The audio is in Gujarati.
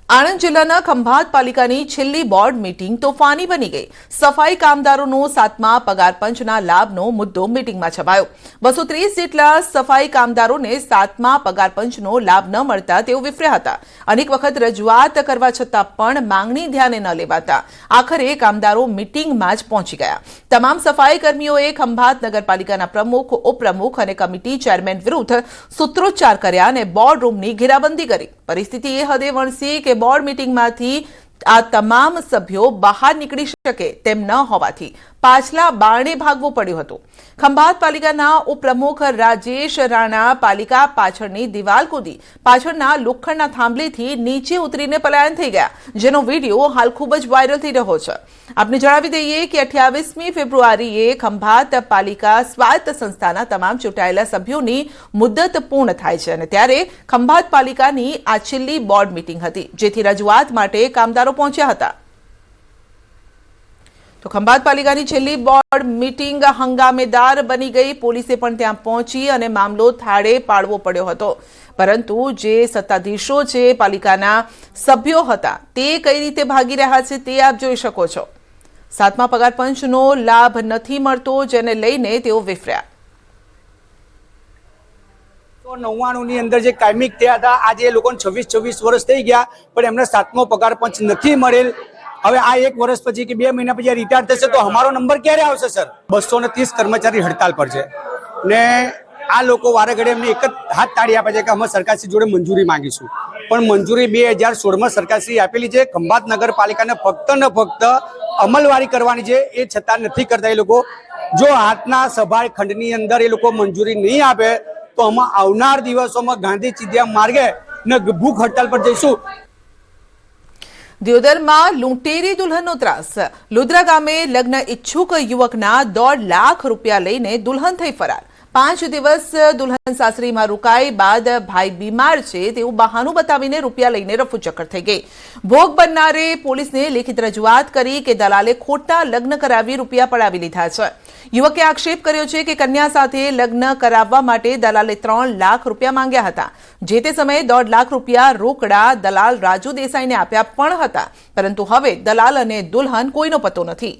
આણંદ જિલ્લાના ખંભાત પાલિકાની છેલ્લી બોર્ડ મીટિંગ તોફાની બની ગઈ। સફાઈ કામદારોનો 7મા પગાર પંચના લાભનો મુદ્દો મીટિંગમાં છવાયો। 230 જેટલા સફાઈ કામદારોને 7મા પગાર પંચનો લાભ ન મળતા તેઓ વિફર્યા હતા। અનેક વખત રજૂઆત કરવા છતાં પણ માંગણી ધ્યાને ન લેવાતા આખરે કામદારો મીટિંગમાં જ પહોંચી ગયા। તમામ સફાઈ કર્મીઓએ ખંભાત નગરપાલિકાના પ્રમુખ, ઉપપ્રમુખ અને કમિટી ચેરમેન વિરુદ્ધ સૂત્રોચ્ચાર કર્યા અને બોર્ડ રૂમની ઘેરાબંધી કરી। પરિસ્થિતિ એ હદે વણસી કે બોર્ડ મીટિંગમાંથી આ તમામ સભ્યો બહાર નીકળી શકે તેમ ન હોવાથી પાછલા બારણે ભાગવું પડ્યું હતું। ખંભાત પાલિકાના ઉપપ્રમુખ રાજેશ રાણા પાલિકા પાછળની દિવાલ કૂદી પાછળના લોખંડના થાંભલેથી નીચે ઉતરીને પલાયન થઈ ગયા, જેનો વિડીયો હાલ ખૂબ જ વાયરલ થઈ રહ્યો છે। આપને જણાવી દઈએ કે 28મી ફેબ્રુઆરીએ ખંભાત પાલિકા સ્વાયત્ત સંસ્થાના તમામ ચૂંટાયેલા સભ્યોની મુદ્દત પૂર્ણ થાય છે અને ત્યારે ખંભાત પાલિકાની આ છેલ્લી બોર્ડ મીટિંગ હતી, જેથી રજૂઆત માટે કામદારો પહોંચ્યા હતા। તો ખંભાત પાલિકાની છેલ્લી બોર્ડ મીટિંગ હંગામેદાર બની ગઈ। પોલીસે પણ ત્યાં પહોંચી અને મામલો થાળે પાડવો પડ્યો હતો, પરંતુ જે સત્તાધીશો છે, પાલિકાના સભ્યો હતા, તે કઈ રીતે ભાગી રહ્યા છે તે આપ જોઈ શકો છો। 7મા પગાર પંચનો લાભ નથી મળતો, જેને લઈને તેઓ વિફર્યા। 99 ની અંદર જે કાયમિક થયા હતા, આજે એ લોકોને 26 વર્ષ થઈ ગયા પણ એમને 7મો પગાર પંચ નથી મળેલ। હવે આ 1 વર્ષ પછી કે 2 મહિના પછી રિટાયર થશે તો અમારો નંબર ક્યારે આવશે સર? 230 કર્મચારી હડતાલ પર છે ને આ લોકો વારે ઘડે એમને એક જ હાથ તાળી આપે છે કે અમે સરકારશ્રી જોડે મંજૂરી માંગીશું, પણ મંજૂરી 2016માં સરકારશ્રી આપેલી છે। ખંભાત નગરપાલિકાને ફક્ત ને ફક્ત અમલવારી કરવાની છે, એ છતાં નથી કરતા એ લોકો। જો હાથના સભા ખંડની અંદર એ લોકો મંજૂરી નહીં આપે તો અમે આવનાર દિવસોમાં ગાંધી ચિંધ્યા માર્ગે ને ભૂખ હડતાલ પર જઈશું। દિયોદરમાં લૂંટેરી દુલ્હનનો ત્રાસ। લુદ્રા ગામે લગ્ન ઈચ્છુક યુવકના 1.5 લાખ રૂપિયા લઈને દુલ્હન થઈ ફરાર। 5 દિવસ દુલ્હન સાસરીમાં રોકાઈ બાદ ભાઈ બીમાર છે તેવું બહાનું બતાવીને રૂપિયા લઈને રફુચક્કર થઈ ગઈ। ભોગ બનનારે પોલીસને લેખિત રજૂઆત કરી કે દલાલે ખોટા લગ્ન કરાવી રૂપિયા પડાવી લીધા છે। યુવકે આક્ષેપ કર્યો છે કે કન્યા સાથે લગ્ન કરાવવા માટે દલાલે 3 લાખ રૂપિયા માંગ્યા હતા। જે તે સમયે 1.5 લાખ રૂપિયા રોકડા દલાલ રાજુ દેસાઈને આપ્યા પણ હતા, પરંતુ હવે દલાલ અને દુલ્હન કોઈનો પતો નથી।